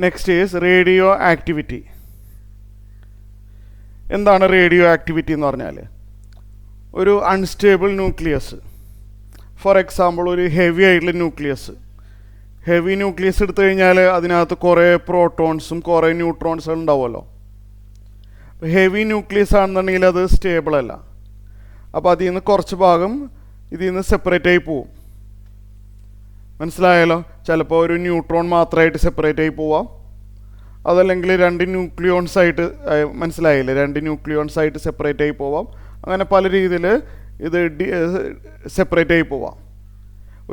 Next is radio activity. എന്താണ് radio activity എന്ന് പറഞ്ഞാൽ? ഒരു അൺസ്റ്റേബിൾ ന്യൂക്ലിയസ്, ഫോർ എക്സാമ്പിൾ ഒരു ഹെവി ആയിട്ടുള്ള ന്യൂക്ലിയസ് എടുത്തു കഴിഞ്ഞാൽ അതിനകത്ത് കുറേ പ്രോട്ടോൺസും കുറേ ന്യൂട്രോൺസും ഉണ്ടാവുമല്ലോ. ഹെവി ന്യൂക്ലിയസ് ആണെന്നുണ്ടെങ്കിൽ അത് സ്റ്റേബിൾ അല്ല. അപ്പോൾ അതിൽ നിന്ന് കുറച്ച് ഭാഗം ഇതിൽ നിന്ന് സെപ്പറേറ്റ് ആയി പോവും. മനസ്സിലായാലോ? ചിലപ്പോൾ ഒരു ന്യൂട്രോൺ മാത്രമായിട്ട് സെപ്പറേറ്റ് ആയി പോവാം, അതല്ലെങ്കിൽ രണ്ട് ന്യൂക്ലിയോൺസ് ആയിട്ട്, മനസ്സിലായില്ലേ, രണ്ട് ന്യൂക്ലിയോൺസ് ആയിട്ട് സെപ്പറേറ്റ് ആയി പോവാം. അങ്ങനെ പല രീതിയിൽ ഇത് സെപ്പറേറ്റ് ആയി പോവാം.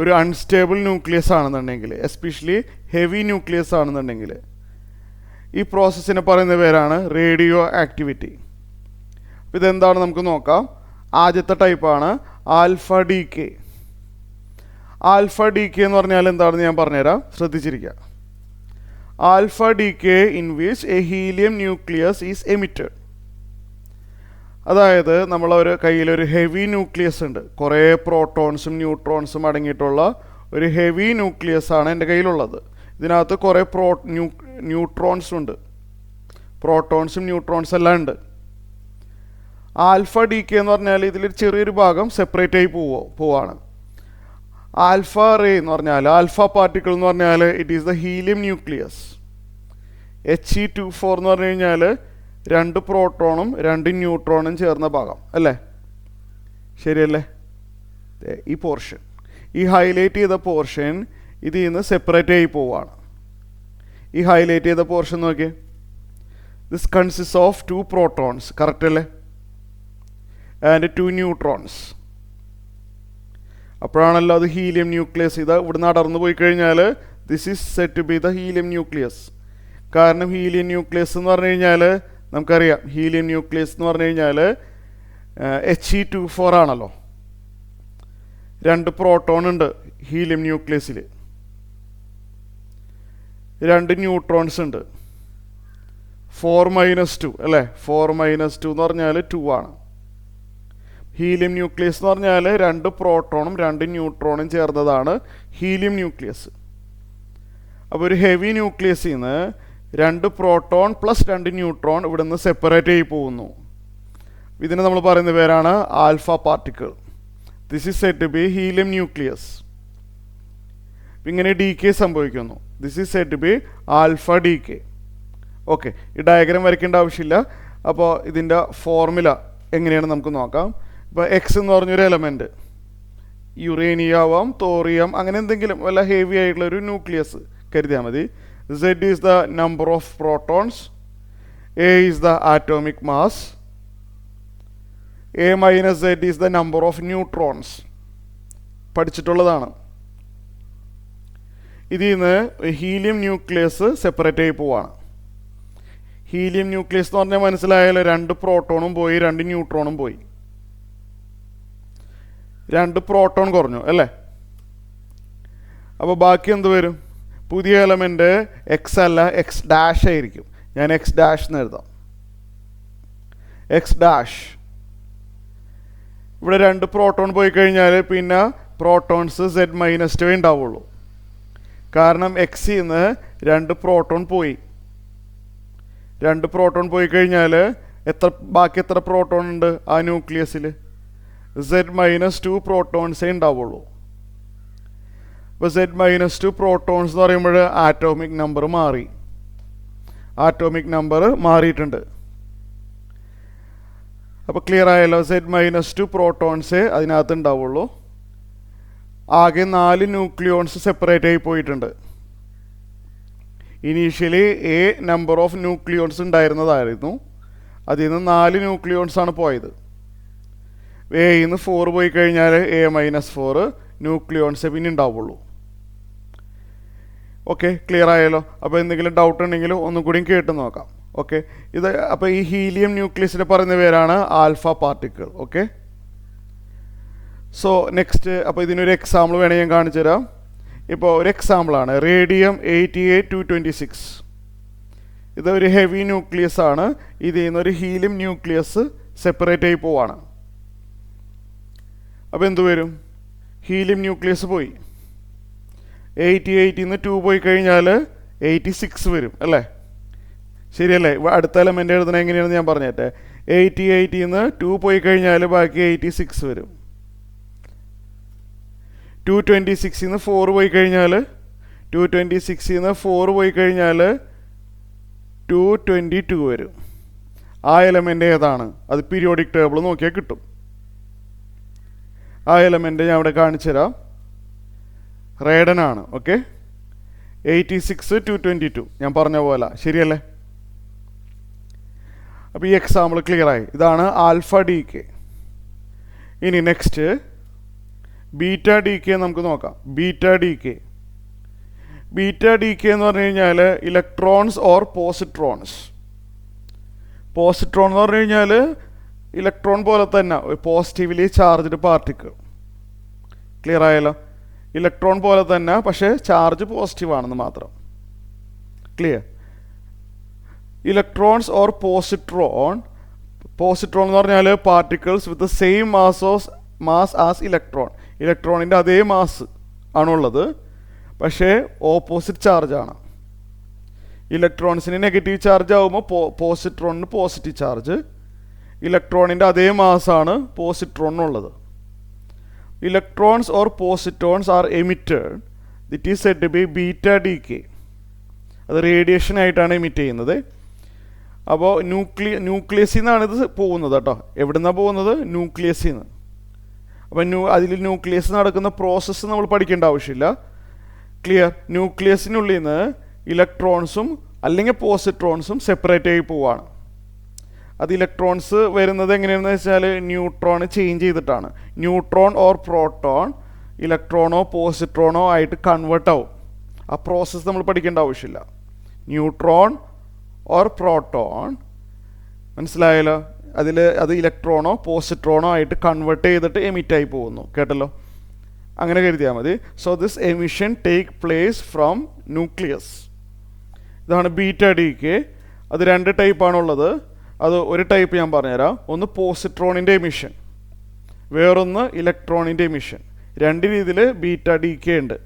ഒരു അൺസ്റ്റേബിൾ ന്യൂക്ലിയസ് ആണെന്നുണ്ടെങ്കിൽ, എസ്പെഷ്യലി ഹെവി ന്യൂക്ലിയസ് ആണെന്നുണ്ടെങ്കിൽ, ഈ പ്രോസസ്സിനെ പറയുന്ന പേരാണ് റേഡിയോ ആക്ടിവിറ്റി. ഇതെന്താണ് നമുക്ക് നോക്കാം. ആദ്യത്തെ ടൈപ്പാണ് alpha decay. Alpha decay എന്ന് പറഞ്ഞാൽ എന്താണെന്ന് ഞാൻ പറഞ്ഞുതരാം, ശ്രദ്ധിച്ചിരിക്കുക. Alpha decay in which a helium nucleus is emitted. അതായത് നമ്മളൊരു കയ്യിലൊരു ഹെവി ന്യൂക്ലിയസ് ഉണ്ട്, കുറേ പ്രോട്ടോൺസും ന്യൂട്രോൺസും അടങ്ങിയിട്ടുള്ള ഒരു ഹെവി ന്യൂക്ലിയസ് ആണ് എൻ്റെ കയ്യിലുള്ളത്. ഇതിനകത്ത് കുറേ ന്യൂട്രോൺസും ഉണ്ട്, പ്രോട്ടോൺസും ന്യൂട്രോൺസും എല്ലാം ഉണ്ട്. ആൽഫ ഡി കെ എന്ന് പറഞ്ഞാൽ ഇതിൽ ചെറിയൊരു ഭാഗം സെപ്പറേറ്റ് ആയി പോവാണ്. ആൽഫ റേ എന്ന് പറഞ്ഞാൽ, ആൽഫ പാർട്ടിക്കിൾ എന്ന് പറഞ്ഞാൽ it is the helium nucleus. He24 എന്ന് പറഞ്ഞു കഴിഞ്ഞാൽ രണ്ട് പ്രോട്ടോണും രണ്ട് ന്യൂട്രോണും ചേർന്ന ഭാഗം അല്ലേ? ശരിയല്ലേ? ഈ പോർഷൻ, ഈ ഹൈലൈറ്റ് ചെയ്ത പോർഷൻ ഇതിൽ നിന്ന് സെപ്പറേറ്റ് ആയി പോവാണ്. ഈ ഹൈലൈറ്റ് ചെയ്ത പോർഷൻ നോക്കിയേ, this consist of 2 protons, correct അല്ലേ? And 2 neutrons. അപ്പോഴാണല്ലോ അത് ഹീലിയം ന്യൂക്ലിയസ്. ഇത് ഇവിടുന്ന് അടർന്നു പോയി കഴിഞ്ഞാൽ this is said to be the helium nucleus. കാരണം ഹീലിയം ന്യൂക്ലിയസ് എന്ന് പറഞ്ഞു കഴിഞ്ഞാൽ നമുക്കറിയാം, ഹീലിയം ന്യൂക്ലിയസ് എന്ന് പറഞ്ഞു കഴിഞ്ഞാൽ He24 ആണല്ലോ. 2 പ്രോട്ടോൺ ഉണ്ട് ഹീലിയം ന്യൂക്ലിയസിൽ, 2 ന്യൂട്രോൺസ് ഉണ്ട്. 4-2 അല്ലേ? 4-2 എന്ന് പറഞ്ഞാൽ 2 ആണ്. ഹീലിയം ന്യൂക്ലിയസ് എന്ന് പറഞ്ഞാൽ 2 പ്രോട്ടോണും 2 ന്യൂട്രോണും ചേർന്നതാണ് ഹീലിയം ന്യൂക്ലിയസ്. അപ്പോൾ ഒരു ഹെവി ന്യൂക്ലിയസിൽ നിന്ന് 2 പ്രോട്ടോൺ പ്ലസ് 2 ന്യൂട്രോൺ ഇവിടെ നിന്ന് സെപ്പറേറ്റ് ആയി പോകുന്നു. ഇതിനെ നമ്മൾ പറയുന്ന പേരാണ് alpha particle. This is said to be helium nucleus. ഇങ്ങനെ ഡി കെ സംഭവിക്കുന്നു. This is said to be alpha decay. Okay, ഈ ഡയഗ്രാം വരയ്ക്കേണ്ട ആവശ്യമില്ല. അപ്പോൾ ഇതിൻ്റെ ഫോർമുല എങ്ങനെയാണ് നമുക്ക് നോക്കാം. ഇപ്പോൾ എക്സ് എന്ന് പറഞ്ഞൊരു എലമെൻറ്റ്, യുറേനിയം ആവാം, തോറിയം, അങ്ങനെ എന്തെങ്കിലും വല്ല ഹെവി ആയിട്ടുള്ളൊരു ന്യൂക്ലിയസ് കരുതിയാൽ മതി. Z is the number of protons, A is the atomic mass, A minus Z is the number of neutrons. പഠിച്ചിട്ടുള്ളതാണ്. ഇതിൽ നിന്ന് ഹീലിയം ന്യൂക്ലിയസ് സെപ്പറേറ്റ് ആയി പോവാണ്. ഹീലിയം ന്യൂക്ലിയസ് എന്ന് പറഞ്ഞാൽ മനസ്സിലായാലും 2 പ്രോട്ടോണും പോയി 2 ന്യൂട്രോണും പോയി. 2 പ്രോട്ടോൺ കുറഞ്ഞു അല്ലേ? അപ്പോൾ ബാക്കി എന്ത് വരും? പുതിയ എലമെൻറ്റ് എക്സ് അല്ല, എക്സ് ഡാഷ് ആയിരിക്കും. ഞാൻ എക്സ് ഡാഷ് എന്ന് എഴുതാം. X dash. ഇവിടെ 2 പ്രോട്ടോൺ പോയി കഴിഞ്ഞാൽ പിന്നെ പ്രോട്ടോൺസ് Z-2 ഉണ്ടാവുള്ളൂ. കാരണം എക്സിൽ നിന്ന് 2 പ്രോട്ടോൺ പോയി. 2 പ്രോട്ടോൺ പോയി കഴിഞ്ഞാൽ ബാക്കി എത്ര പ്രോട്ടോൺ ഉണ്ട് ആ ന്യൂക്ലിയസിൽ? Z-2 പ്രോട്ടോൺസേ ഉണ്ടാവുള്ളൂ. ഇപ്പോൾ Z-2 പ്രോട്ടോൺസ് എന്ന് പറയുമ്പോൾ ആറ്റോമിക് നമ്പർ മാറി. ആറ്റോമിക് നമ്പർ മാറിയിട്ടുണ്ട്. അപ്പോൾ ക്ലിയർ ആയല്ലോ? Z-2 പ്രോട്ടോൺസേ അതിനകത്ത് ഉണ്ടാവുള്ളൂ. ആകെ 4 ന്യൂക്ലിയോൺസ് സെപ്പറേറ്റ് ആയി പോയിട്ടുണ്ട്. Initially A number of nucleons ഉണ്ടായിരുന്നതായിരുന്നു. അതിൽ നിന്ന് 4 ന്യൂക്ലിയോൺസാണ് പോയത്. Aയിൽ നിന്ന് 4 പോയി കഴിഞ്ഞാൽ A-4 ന്യൂക്ലിയോൺസേ പിന്നെ ഉണ്ടാവുള്ളൂ. ഓക്കെ, ക്ലിയർ ആയല്ലോ? അപ്പോൾ എന്തെങ്കിലും ഡൗട്ട് ഉണ്ടെങ്കിൽ ഒന്നും കൂടി കേട്ട് നോക്കാം. ഓക്കെ, ഇത് അപ്പോൾ ഈ ഹീലിയം ന്യൂക്ലിയസിനെ പറയുന്ന പേരാണ് alpha particle. Okay, so next, അപ്പോൾ ഇതിനൊരു എക്സാമ്പിൾ വേണമെങ്കിൽ ഞാൻ കാണിച്ചു തരാം. ഇപ്പോൾ ഒരു എക്സാമ്പിളാണ് റേഡിയം 88-226. ഇതൊരു ഹെവി ന്യൂക്ലിയസ് ആണ്. ഇതിൽ നിന്നൊരു ഹീലിയം ന്യൂക്ലിയസ് സെപ്പറേറ്റ് ആയി പോവാണ്. അപ്പോൾ എന്ത് വരും? ഹീലിയം ന്യൂക്ലിയസ് പോയി. 88 നിന്ന് 2 പോയി കഴിഞ്ഞാൽ 86 വരും അല്ലേ? ശരിയല്ലേ? അടുത്ത എലമെൻ്റ് എഴുതണത് എങ്ങനെയാണെന്ന് ഞാൻ പറഞ്ഞേട്ടെ. 88 നിന്ന് 2 പോയി കഴിഞ്ഞാൽ ബാക്കി 86 വരും. 226 നിന്ന് 4 പോയി കഴിഞ്ഞാൽ 226 നിന്ന് 4 പോയി കഴിഞ്ഞാൽ 222 വരും. ആ എലമെൻ്റ് ഏതാണ്? അത് പീരിയോഡിക് ടേബിൾ നോക്കിയാൽ കിട്ടും. ആ എലമെൻ്റ് ഞാൻ ഇവിടെ കാണിച്ചു തരാം. റേഡൻ ആണ്. ഓക്കെ, 86 222 ഞാൻ പറഞ്ഞ പോലെ ശരിയല്ലേ? അപ്പോൾ ഈ എക്സാമ്പിൾ ക്ലിയർ ആയി. ഇതാണ് ആൽഫ ഡി കെ. ഇനി നെക്സ്റ്റ് ബീറ്റ ഡി കെ നമുക്ക് നോക്കാം. ബീറ്റ ഡി കെ എന്ന് പറഞ്ഞു കഴിഞ്ഞാൽ ഇലക്ട്രോൺസ് ഓർ പോസിട്രോൺസ്. പോസിട്രോൺ എന്ന് പറഞ്ഞു കഴിഞ്ഞാൽ ഇലക്ട്രോൺ പോലെ തന്നെ ഒരു പോസിറ്റീവ്ലി ചാർജ്ഡ് പാർട്ടിക്കിൾ. ക്ലിയർ ആയല്ലോ? ഇലക്ട്രോൺ പോലെ തന്നെ, പക്ഷേ ചാർജ് പോസിറ്റീവ് ആണെന്ന് മാത്രം. ക്ലിയർ? ഇലക്ട്രോൺസ് ഓർ പോസിട്രോൺ എന്ന് പറഞ്ഞാൽ particles with same mass as electron. ഇലക്ട്രോണിൻ്റെ അതേ മാസ് ആണുള്ളത്, പക്ഷേ ഓപ്പോസിറ്റ് ചാർജാണ്. ഇലക്ട്രോൺസിന് നെഗറ്റീവ് ചാർജ് ആകുമ്പോൾ പോസിട്രോണിന് പോസിറ്റീവ് ചാർജ്. ഇലക്ട്രോണിൻ്റെ അതേ മാസാണ് പോസിട്രോണിനുള്ളത്. Electrons or positrons are emitted. This is said to be beta decay. അത് റേഡിയേഷൻ ആയിട്ടാണ് എമിറ്റ് ചെയ്യുന്നത്. അപ്പോൾ ന്യൂക്ലിയസിൽ നിന്നാണ് ഇത് പോകുന്നത് കേട്ടോ. എവിടെ നിന്നാണ് പോകുന്നത്? ന്യൂക്ലിയസിൽ നിന്ന്. അപ്പം അതിൽ ന്യൂക്ലിയസ് നടക്കുന്ന പ്രോസസ്സ് നമ്മൾ പഠിക്കേണ്ട ആവശ്യമില്ല. ക്ലിയർ? ന്യൂക്ലിയസിനുള്ളിൽ നിന്ന് ഇലക്ട്രോൺസും അല്ലെങ്കിൽ പോസിട്രോൺസും സെപ്പറേറ്റ് ആയി പോവാണ്. അത് ഇലക്ട്രോൺസ് വരുന്നത് എങ്ങനെയാണെന്ന് വെച്ചാൽ ന്യൂട്രോൺ ചേഞ്ച് ചെയ്തിട്ടാണ്. ന്യൂട്രോൺ ഓർ പ്രോട്ടോൺ ഇലക്ട്രോണോ പോസിട്രോണോ ആയിട്ട് കൺവേർട്ട് ആവും. ആ പ്രോസസ്സ് നമ്മൾ പഠിക്കേണ്ട ആവശ്യമില്ല. ന്യൂട്രോൺ ഓർ പ്രോട്ടോൺ, മനസ്സിലായല്ലോ? അത് ഇലക്ട്രോണോ പോസിട്രോണോ ആയിട്ട് കൺവേർട്ട് ചെയ്തിട്ട് എമിറ്റായി പോകുന്നു. കേട്ടല്ലോ? അങ്ങനെ കരുതിയാൽ മതി. So this emission take place from nucleus. ഇതാണ് ബീറ്റ ഡി കെ. അത് 2 ടൈപ്പാണുള്ളത്. അത് ഒരു ടൈപ്പ് ഞാൻ പറഞ്ഞുതരാം. ഒന്ന് പോസിട്രോണിൻ്റെ എമിഷൻ, വേറൊന്ന് ഇലക്ട്രോണിൻ്റെ എമിഷൻ. 2 രീതിയിൽ ബീറ്റ ഡി കെ ഉണ്ട്.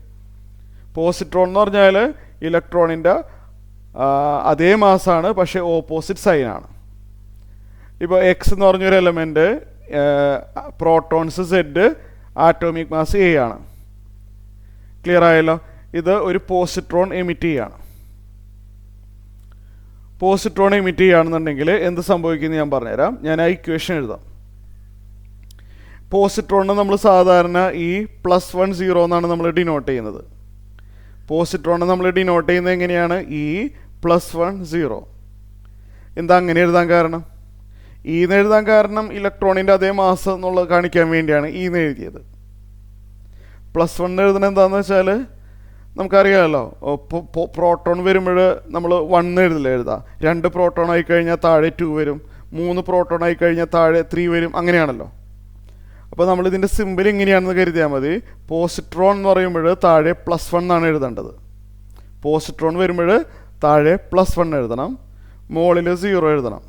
പോസിട്രോൺ എന്ന് പറഞ്ഞാൽ ഇലക്ട്രോണിൻ്റെ അതേ മാസാണ്, പക്ഷേ ഓപ്പോസിറ്റ് സൈനാണ്. ഇപ്പോൾ എക്സ് എന്ന് പറഞ്ഞൊരു element, protons Z, atomic mass A ആണ്. ക്ലിയർ ആയല്ലോ? ഇത് ഒരു പോസിട്രോൺ എമിറ്റ് ചെയ്യാണ്. പോസിട്രോൺ എമിറ്റ് ചെയ്യുകയാണെന്നുണ്ടെങ്കിൽ എന്ത് സംഭവിക്കുന്നത് ഞാൻ പറഞ്ഞുതരാം. ഞാൻ ആ ഇക്വേഷൻ എഴുതാം. പോസിട്രോണിന് നമ്മൾ സാധാരണ ഈ +1 0 എന്നാണ് നമ്മൾ ഡിനോട്ട് ചെയ്യുന്നത്. പോസിട്രോണിനെ നമ്മൾ ഡിനോട്ട് ചെയ്യുന്നത് എങ്ങനെയാണ്? ഈ +1 0. എന്താ അങ്ങനെ എഴുതാൻ കാരണം? എന്ന് എഴുതാൻ കാരണം ഇലക്ട്രോണിൻ്റെ അതേ മാസ് എന്നുള്ളത് കാണിക്കാൻ വേണ്ടിയാണ് എന്ന് എഴുതിയത്. +1 എഴുതുന്നത് എന്താണെന്ന് വെച്ചാൽ നമുക്കറിയാമല്ലോ, പ്രോട്ടോൺ വരുമ്പോൾ നമ്മൾ 1 എഴുതാം. 2 പ്രോട്ടോൺ ആയി കഴിഞ്ഞാൽ താഴെ 2 വരും. 3 പ്രോട്ടോൺ ആയി കഴിഞ്ഞാൽ താഴെ 3 വരും. അങ്ങനെയാണല്ലോ. അപ്പോൾ നമ്മളിതിൻ്റെ സിമ്പിൾ ഇങ്ങനെയാണെന്ന് കരുതിയാൽ മതി. പോസിട്രോൺ എന്ന് പറയുമ്പോൾ താഴെ +1 എന്നാണ് എഴുതേണ്ടത്. പോസിട്രോൺ വരുമ്പോൾ താഴെ +1 എഴുതണം, മുകളിൽ 0 എഴുതണം.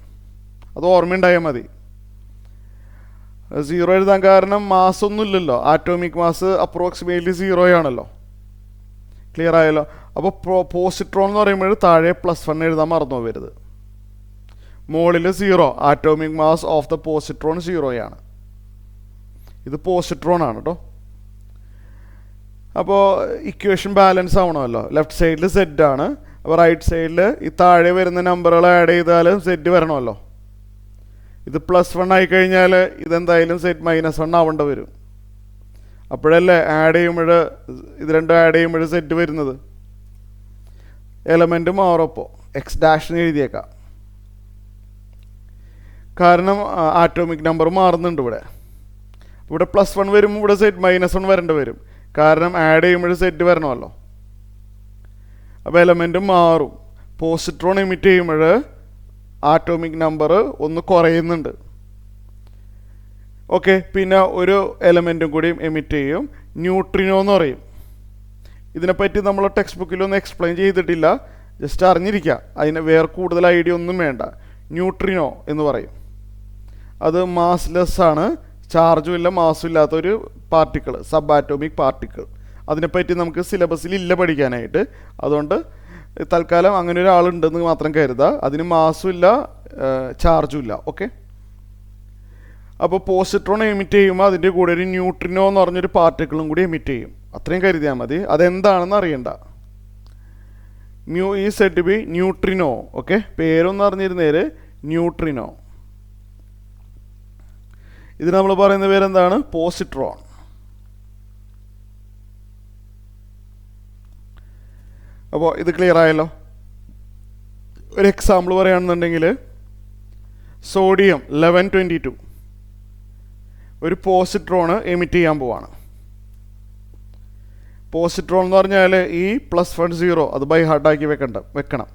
അത് ഓർമ്മയുണ്ടായാൽ മതി. 0 എഴുതാൻ കാരണം മാസ് ഒന്നുമില്ലല്ലോ. ആറ്റോമിക് മാസ് അപ്രോക്സിമേറ്റ്ലി 0 ആണല്ലോ. ക്ലിയർ ആയല്ലോ? അപ്പോൾ പോസിട്രോൺ എന്ന് പറയുമ്പോൾ താഴെ +1 എഴുതാൻ മറന്നു പോകരുത്. മുകളിൽ 0. Atomic mass of the positron 0 ആണ്. ഇത് പോസിട്രോൺ ആണ് കേട്ടോ. അപ്പോൾ ഇക്വേഷൻ ബാലൻസ് ആവണമല്ലോ. ലെഫ്റ്റ് സൈഡിൽ സെഡ് ആണ്, അപ്പോൾ റൈറ്റ് സൈഡിൽ ഈ താഴെ വരുന്ന നമ്പറുകൾ ആഡ് ചെയ്താൽ സെഡ് വരണമല്ലോ. ഇത് +1 ആയി കഴിഞ്ഞാൽ ഇതെന്തായാലും സെഡ് -1 ആവേണ്ട വരും. അപ്പോഴല്ലേ ആഡ് ചെയ്യുമ്പോൾ ഇത് രണ്ടും ആഡ് ചെയ്യുമ്പോൾ സെറ്റ് വരുന്നത്. എലമെൻറ്റ് മാറുമ്പോൾ X' എഴുതിയേക്കാം. കാരണം ആറ്റോമിക് നമ്പർ മാറുന്നുണ്ട് ഇവിടെ. +1 വരുമ്പോൾ ഇവിടെ സെറ്റ് -1 വരേണ്ടി വരും. കാരണം ആഡ് ചെയ്യുമ്പോൾ സെറ്റ് വരണമല്ലോ. അപ്പോൾ എലമെൻറ്റ് മാറും. പോസിട്രോൺ എമിറ്റ് ചെയ്യുമ്പോൾ ആറ്റോമിക് നമ്പർ ഒന്ന് കുറയുന്നുണ്ട്. ഓക്കെ, പിന്നെ ഒരു എലമെൻറ്റും കൂടിയും എമിറ്റ് ചെയ്യും. ന്യൂട്രിനോ എന്ന് പറയും. ഇതിനെപ്പറ്റി നമ്മൾ ടെക്സ്റ്റ് ബുക്കിലൊന്നും എക്സ്പ്ലെയിൻ ചെയ്തിട്ടില്ല, ജസ്റ്റ് അറിഞ്ഞിരിക്കുക. അതിന് വേറെ കൂടുതൽ ഐഡിയ ഒന്നും വേണ്ട. ന്യൂട്രിനോ എന്ന് പറയും. അത് മാസ്ലെസ് ആണ്, ചാർജും ഇല്ല മാസും ഇല്ലാത്തൊരു പാർട്ടിക്കിൾ, സബ് ആറ്റോമിക് പാർട്ടിക്കിൾ. അതിനെപ്പറ്റി നമുക്ക് സിലബസിൽ ഇല്ല പഠിക്കാനായിട്ട്. അതുകൊണ്ട് തൽക്കാലം അങ്ങനെ ഒരാളുണ്ടെന്ന് മാത്രം കരുതുക. അതിന് മാസും ഇല്ല, ചാർജും ഇല്ല. ഓക്കെ, അപ്പോൾ പോസിട്രോൺ എമിറ്റ് ചെയ്യുമ്പോൾ അതിൻ്റെ കൂടെ ഒരു ന്യൂട്രിനോ എന്ന് പറഞ്ഞൊരു പാർട്ടിക്കിളും കൂടി എമിറ്റ് ചെയ്യും. അത്രയും കരുതിയാൽ മതി. അതെന്താണെന്ന് അറിയണ്ട. മ്യൂ ഈ said to be neutrino. Okay, പേരൊന്ന് അറിഞ്ഞിരുന്നേര് ന്യൂട്രിനോ. ഇത് നമ്മൾ പറയുന്ന പേരെന്താണ്? പോസിട്രോൺ. അപ്പോൾ ഇത് ക്ലിയർ ആയല്ലോ. ഒരു എക്സാമ്പിൾ പറയുകയാണെന്നുണ്ടെങ്കിൽ സോഡിയം 1122 ഒരു പോസിട്രോണ് എമിറ്റ് ചെയ്യാൻ പോവാണ്. പോസിട്രോൺ എന്ന് പറഞ്ഞാൽ ഈ +10 അത് ബൈ ഹാർട്ടാക്കി വെക്കണം.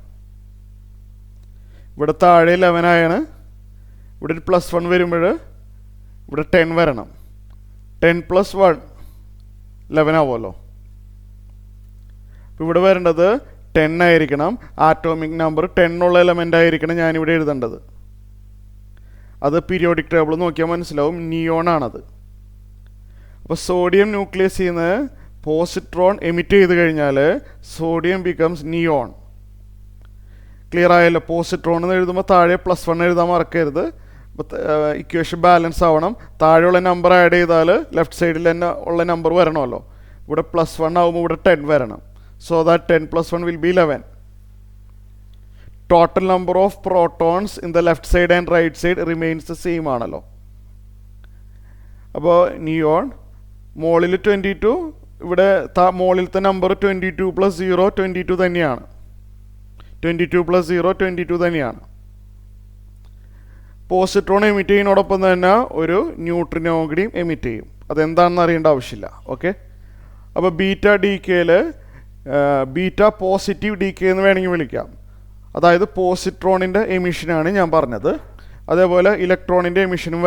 ഇവിടെ താഴെ 11 ആണ്. ഇവിടെ ഒരു +1 വരുമ്പോൾ ഇവിടെ 10 വരണം. 10 + 1 11 ആവുമല്ലോ. അപ്പോൾ ഇവിടെ വരേണ്ടത് 10 ആയിരിക്കണം. ആറ്റോമിക് നമ്പർ 10 ഉള്ള എലമെൻ്റ് ആയിരിക്കണം ഞാനിവിടെ എഴുതേണ്ടത്. അത് പീരിയോഡിക് ടേബിൾ നോക്കിയാൽ മനസ്സിലാവും, നിയോൺ ആണത്. അപ്പോൾ സോഡിയം ന്യൂക്ലിയസിൽ നിന്ന് പോസിട്രോൺ എമിറ്റ് ചെയ്ത് കഴിഞ്ഞാൽ സോഡിയം ബിക്കംസ് നിയോൺ. ക്ലിയർ ആയല്ലോ. പോസിട്രോൺ എന്ന് എഴുതുമ്പോൾ താഴെ +1 എഴുതാൻ മറക്കരുത്. ഇക്വേഷൻ ബാലൻസ് ആവണം. താഴെയുള്ള നമ്പർ ആഡ് ചെയ്താൽ ലെഫ്റ്റ് സൈഡിൽ തന്നെ ഉള്ള നമ്പർ വരണമല്ലോ. ഇവിടെ +1 ആകുമ്പോൾ ഇവിടെ 10 വരണം. So that 10 + 1 will be 11. Total number of protons in the left side and right side remains the same ആണല്ലോ. അപ്പോൾ നിയോൺ മോളിൽ 22, ഇവിടെ മോളിലത്തെ നമ്പർ 22 + 0 22 തന്നെയാണ്. 22 + 0 22 തന്നെയാണ്. പോസിട്രോൺ എമിറ്റ് ചെയ്യുന്നതോടൊപ്പം തന്നെ ഒരു ന്യൂട്രിനോ കൂടിയും എമിറ്റ് ചെയ്യും. അതെന്താണെന്ന് അറിയേണ്ട ആവശ്യമില്ല. ഓക്കെ, അപ്പോൾ ബീറ്റ ഡി കെയിൽ ബീറ്റ പോസിറ്റീവ് ഡി കെ എന്ന് വേണമെങ്കിൽ വിളിക്കാം. അതായത് പോസിട്രോണിൻ്റെ എമിഷനാണ് ഞാൻ പറഞ്ഞത്. അതേപോലെ ഇലക്ട്രോണിൻ്റെ എമിഷനും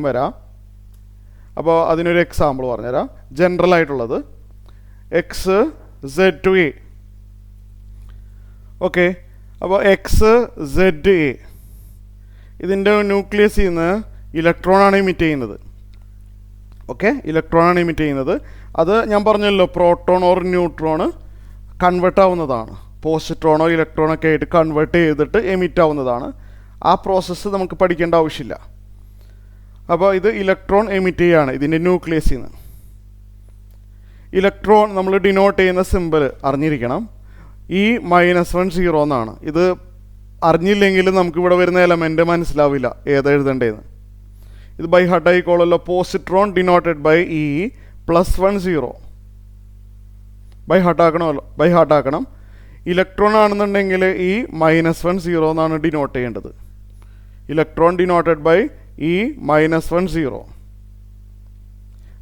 വരാം. അപ്പോൾ അതിനൊരു എക്സാമ്പിൾ പറഞ്ഞുതരാം. ജനറൽ ആയിട്ടുള്ളത് XZA. ഓക്കെ, അപ്പോൾ XZA ഇതിൻ്റെ ന്യൂക്ലിയസിൽ നിന്ന് ഇലക്ട്രോണാണ് എമിറ്റ് ചെയ്യുന്നത്. ഓക്കെ, ഇലക്ട്രോണാണ് എമിറ്റ് ചെയ്യുന്നത്. അത് ഞാൻ പറഞ്ഞല്ലോ, പ്രോട്ടോൺ ഓർ ന്യൂട്രോണ് കൺവേർട്ട് ആവുന്നതാണ്. പോസിട്രോണോ ഇലക്ട്രോണോ ഒക്കെ ആയിട്ട് കൺവേർട്ട് ചെയ്തിട്ട് എമിറ്റ് ആവുന്നതാണ്. ആ പ്രോസസ്സ് നമുക്ക് പഠിക്കേണ്ട ആവശ്യമില്ല. അപ്പോൾ ഇത് ഇലക്ട്രോൺ എമിറ്റ് ചെയ്യുകയാണ് ഇതിൻ്റെ ന്യൂക്ലിയസിൽ നിന്ന്. ഇലക്ട്രോൺ നമ്മൾ ഡിനോട്ട് ചെയ്യുന്ന സിമ്പിൾ അറിഞ്ഞിരിക്കണം. E-10 എന്നാണ്. ഇത് അറിഞ്ഞില്ലെങ്കിൽ നമുക്കിവിടെ വരുന്ന എലമെൻ്റ് മനസ്സിലാവില്ല ഏതാ എഴുതേണ്ടതെന്ന്. ഇത് ബൈ ഹാർട്ട് ആയിക്കോളല്ലോ. Positron denoted by E+10 by ഹാർട്ടാക്കണം. ഇലക്ട്രോൺ ആണെന്നുണ്ടെങ്കിൽ E-10 എന്നാണ് ഡിനോട്ട് ചെയ്യേണ്ടത്. Electron denoted by E-10.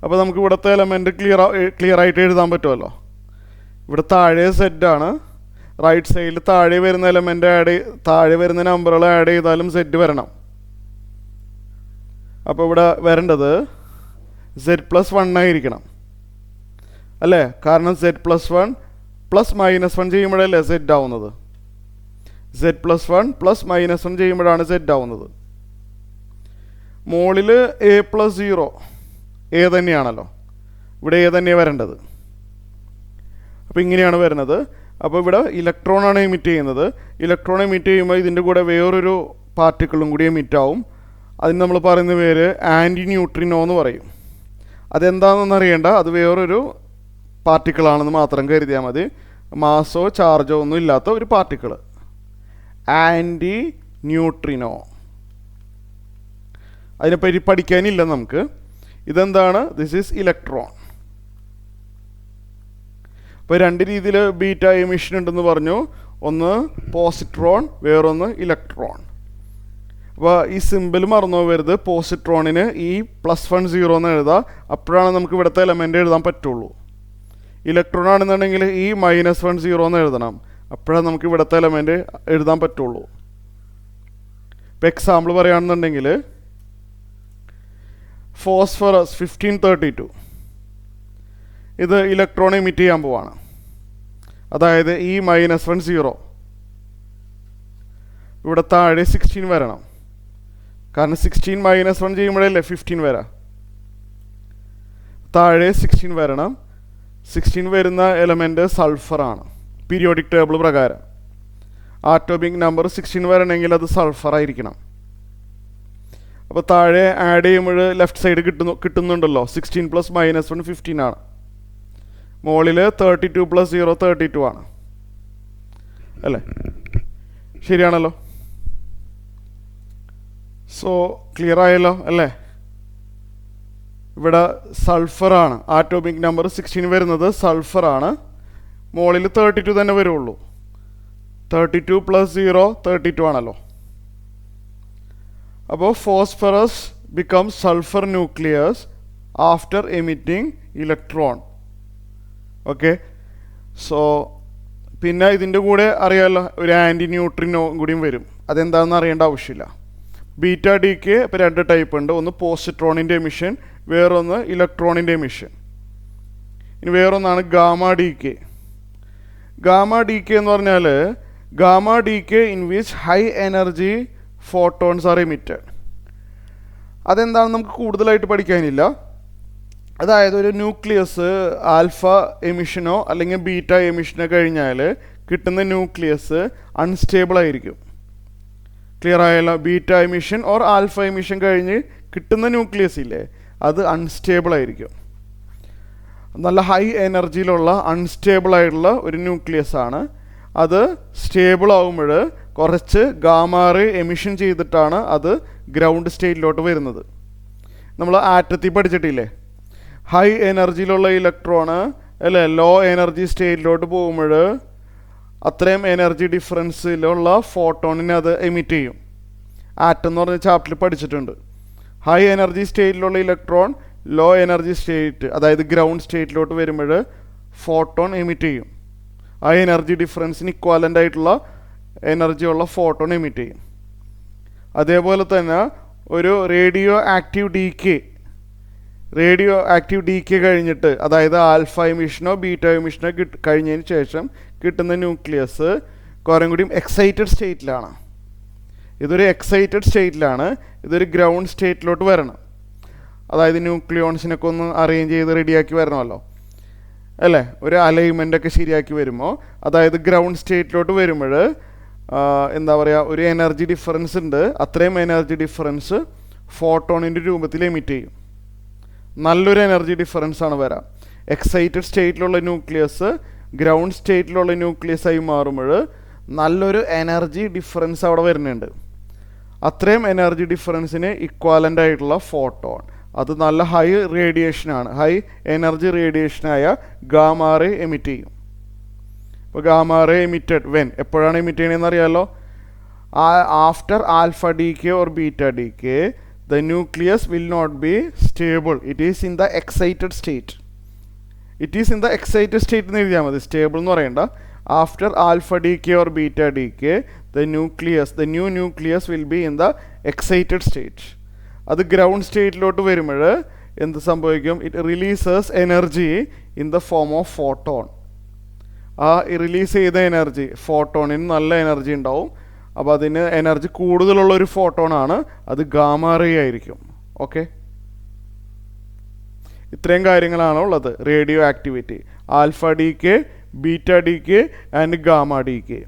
അപ്പോൾ നമുക്ക് ഇവിടുത്തെ എലമെൻറ്റ് ക്ലിയർ ആയിട്ട് എഴുതാൻ പറ്റുമല്ലോ. ഇവിടെ താഴെ സെഡാണ്. റൈറ്റ് സൈഡിൽ താഴെ വരുന്ന എലമെൻ്റ് താഴെ വരുന്ന നമ്പറുകൾ ആഡ് ചെയ്താലും സെഡ് വരണം. അപ്പോൾ ഇവിടെ വരേണ്ടത് Z+1 ആയിരിക്കണം അല്ലേ? കാരണം Z+1 +-1 ചെയ്യുമ്പോഴല്ലേ സെഡ് ആവുന്നത്. Z+1 +-1 ചെയ്യുമ്പോഴാണ് സെഡ് ആവുന്നത്. മോളിൽ A+0 A തന്നെയാണല്ലോ. ഇവിടെ A തന്നെയാണ് വരേണ്ടത്. അപ്പോൾ ഇങ്ങനെയാണ് വരുന്നത്. അപ്പോൾ ഇവിടെ ഇലക്ട്രോണാണ് എമിറ്റ് ചെയ്യുന്നത്. ഇലക്ട്രോൺ എമിറ്റ് ചെയ്യുമ്പോൾ ഇതിൻ്റെ കൂടെ വേറൊരു പാർട്ടിക്കിളും കൂടി എമിറ്റ് ആവും. അതിന് നമ്മൾ പറയുന്ന പേര് ആൻറ്റി ന്യൂട്രിനോ എന്ന് പറയും. അതെന്താണെന്ന് അറിയേണ്ട, അത് വേറൊരു പാർട്ടിക്കിളാണെന്ന് മാത്രം കരുതിയാൽ മതി. മാസോ ചാർജോ ഒന്നും ഇല്ലാത്ത ഒരു പാർട്ടിക്കിൾ, ആൻറ്റി ന്യൂട്രിനോ. അതിനെപ്പറ്റി പഠിക്കാനില്ല നമുക്ക്. ഇതെന്താണ്? This is electron. അപ്പോൾ രണ്ട് രീതിയിൽ ബീറ്റ എമിഷൻ ഉണ്ടെന്ന് പറഞ്ഞു. ഒന്ന് പോസിട്രോൺ, വേറൊന്ന് ഇലക്ട്രോൺ. അപ്പോൾ ഈ സിമ്പിൾ മറന്നു പോകരുത്. പോസിട്രോണിന് E+10 എന്ന് എഴുതാം. അപ്പോഴാണ് നമുക്ക് ഇവിടുത്തെ എലമെൻ്റ് എഴുതാൻ പറ്റുള്ളൂ. ഇലക്ട്രോൺ ആണെന്നുണ്ടെങ്കിൽ E-10 എന്ന് എഴുതണം. അപ്പോഴാണ് നമുക്ക് ഇവിടുത്തെ എലമെൻ്റ് എഴുതാൻ പറ്റുള്ളൂ. ഇപ്പോൾ എക്സാമ്പിൾ പറയുകയാണെന്നുണ്ടെങ്കിൽ ഫോസ്ഫറസ് 1532 ഇത് ഇലക്ട്രോൺ എമിറ്റ് ചെയ്യാൻ പോവാണ്. അതായത് E-10 ഇവിടെ താഴെ 16 വരണം. കാരണം 16 - 1 ചെയ്യുമ്പോഴല്ലേ 15 വരാം. താഴെ 16 വരണം. 16 വരുന്ന എലമെൻറ്റ് സൾഫറാണ് പീരിയോഡിക് ടേബിൾ പ്രകാരം. ആറ്റോമിക് നമ്പർ 16 വരണമെങ്കിൽ അത് സൾഫർ ആയിരിക്കണം. അപ്പോൾ താഴെ ആഡ് ചെയ്യുമ്പോൾ ലെഫ്റ്റ് സൈഡ് കിട്ടുന്നുണ്ടല്ലോ. 16 + -1 15 ആണ്. മുകളിൽ 32 + 0 32 ആണ് അല്ലേ? ശരിയാണല്ലോ. സോ ക്ലിയർ ആയല്ലോ അല്ലേ? ഇവിടെ സൾഫറാണ് ആറ്റോമിക് നമ്പർ 16 വരുന്നത് സൾഫറാണ്. മുകളിൽ 32 തന്നെ വരുള്ളൂ. 32 + 0 32 ആണല്ലോ. അപ്പോൾ phosphorus become sulphur nucleus after emitting electron. Okay. So പിന്നെ ഇതിൻ്റെ കൂടെ അറിയാമല്ലോ ഒരു ആൻറ്റി ന്യൂട്രിനോ കൂടിയും വരും. അതെന്താണെന്ന് അറിയേണ്ട ആവശ്യമില്ല. ബീറ്റ ഡിക്ക് ഇപ്പോൾ 2 ടൈപ്പ് ഉണ്ട്. ഒന്ന് പോസിട്രോണിൻ്റെ എമിഷൻ, വേറൊന്ന് ഇലക്ട്രോണിൻ്റെ എമിഷൻ. ഇനി വേറൊന്നാണ് gamma decay. Gamma decay എന്ന് പറഞ്ഞാൽ gamma decay in which high energy photons are emitted. അതെന്താണെന്ന് നമുക്ക് കൂടുതലായിട്ട് പഠിക്കാനില്ല. അതായത് ഒരു ന്യൂക്ലിയസ് ആൽഫ എമിഷനോ അല്ലെങ്കിൽ ബീറ്റ എമിഷനോ കഴിഞ്ഞാൽ കിട്ടുന്ന ന്യൂക്ലിയസ് അൺസ്റ്റേബിൾ ആയിരിക്കും. ക്ലിയർ ആയല്ലോ? Beta emission or alpha emission കഴിഞ്ഞ് കിട്ടുന്ന ന്യൂക്ലിയസ് ഇല്ലേ, അത് അൺസ്റ്റേബിൾ ആയിരിക്കും. നല്ല ഹൈ എനർജിയിലുള്ള അൺസ്റ്റേബിൾ ആയിട്ടുള്ള ഒരു ന്യൂക്ലിയസ് ആണ്. അത് സ്റ്റേബിൾ ആകുമ്പോൾ കുറച്ച് ഗാമാറ് എമിഷൻ ചെയ്തിട്ടാണ് അത് ഗ്രൗണ്ട് സ്റ്റേറ്റിലോട്ട് വരുന്നത്. നമ്മൾ ആറ്റത്തിൽ പഠിച്ചിട്ടില്ലേ, ഹൈ എനർജിയിലുള്ള ഇലക്ട്രോണ് അല്ലേ ലോ എനർജി സ്റ്റേറ്റിലോട്ട് പോകുമ്പോൾ അത്രയും എനർജി ഡിഫറൻസിലുള്ള ഫോട്ടോണിനെ അത് എമിറ്റ് ചെയ്യും. ആറ്റം എന്ന് പറഞ്ഞ ചാപ്റ്ററിൽ പഠിച്ചിട്ടുണ്ട്. ഹൈ എനർജി സ്റ്റേറ്റിലുള്ള ഇലക്ട്രോൺ ലോ എനർജി സ്റ്റേറ്റ് അതായത് ഗ്രൗണ്ട് സ്റ്റേറ്റിലോട്ട് വരുമ്പോൾ ഫോട്ടോൺ എമിറ്റ് ചെയ്യും. ആ എനർജി ഡിഫറൻസിന് ഇക്വാലൻ്റ് ആയിട്ടുള്ള എനർജിയുള്ള ഫോട്ടോൺ എമിറ്റ് ചെയ്യും. അതേപോലെ തന്നെ ഒരു റേഡിയോ ആക്റ്റീവ് ഡി കെ കഴിഞ്ഞിട്ട് അതായത് ആൽഫ എമിഷനോ ബീറ്റ എമിഷനോ കഴിഞ്ഞതിന് ശേഷം കിട്ടുന്ന ന്യൂക്ലിയസ് കുറേ കൂടിയും എക്സൈറ്റഡ് സ്റ്റേറ്റിലാണ്. ഇതൊരു എക്സൈറ്റഡ് സ്റ്റേറ്റിലാണ്. ഇതൊരു ഗ്രൗണ്ട് സ്റ്റേറ്റിലോട്ട് വരണം. അതായത് ന്യൂക്ലിയോൺസിനൊക്കെ ഒന്ന് അറേഞ്ച് ചെയ്ത് റെഡിയാക്കി വരണമല്ലോ അല്ലേ? ഒരു അലൈൻമെൻ്റൊക്കെ ശരിയാക്കി വരുമ്പോൾ അതായത് ഗ്രൗണ്ട് സ്റ്റേറ്റിലോട്ട് വരുമ്പോൾ എന്താ പറയുക, ഒരു എനർജി ഡിഫറൻസ് ഉണ്ട്. അത്രയും എനർജി ഡിഫറൻസ് ഫോട്ടോണിൻ്റെ രൂപത്തിൽ എമിറ്റ് ചെയ്യും. നല്ലൊരു എനർജി ഡിഫറൻസ് ആണ് വരാം. എക്സൈറ്റഡ് സ്റ്റേറ്റിലുള്ള ന്യൂക്ലിയസ് ഗ്രൗണ്ട് സ്റ്റേറ്റിലുള്ള ന്യൂക്ലിയസ് ആയി മാറുമ്പോൾ നല്ലൊരു എനർജി ഡിഫറൻസ് അവിടെ വരുന്നുണ്ട്. അത്രയും എനർജി ഡിഫറൻസിന് ഇക്വാലൻ്റ് ആയിട്ടുള്ള ഫോട്ടോൺ അത് നല്ല ഹൈ റേഡിയേഷനാണ്. ഹൈ എനർജി റേഡിയേഷനായ ഗാമാറെ എമിറ്റ് ചെയ്യും. ഇപ്പോൾ ഗാമാറെ എമിറ്റഡ് വെൻ എപ്പോഴാണ് എമിറ്റ് ചെയ്യണമെന്ന് അറിയാമല്ലോ? After alpha decay or beta decay the nucleus will not be stable. It is in the excited state. It is in the excited state എന്ന് എഴുതിയാൽ മതി, stable എന്ന് പറയണ്ട. After alpha decay or beta decay the new nucleus will be in the excited state. അത് ground സ്റ്റേറ്റിലോട്ട് വരുമ്പോൾ എന്ത് സംഭവിക്കും? It releases energy in the form of photon. ആ റിലീസ് ചെയ്ത എനർജി ഫോട്ടോണിന് നല്ല എനർജി ഉണ്ടാവും. അപ്പോൾ അതിന് എനർജി കൂടുതലുള്ളൊരു ഫോട്ടോണാണ്, അത് ഗാമാറേ ആയിരിക്കും. ഓക്കെ, ഇത്രയും കാര്യങ്ങളാണ് ഉള്ളത് radio activity. Alpha D K, beta D K and gamma D K.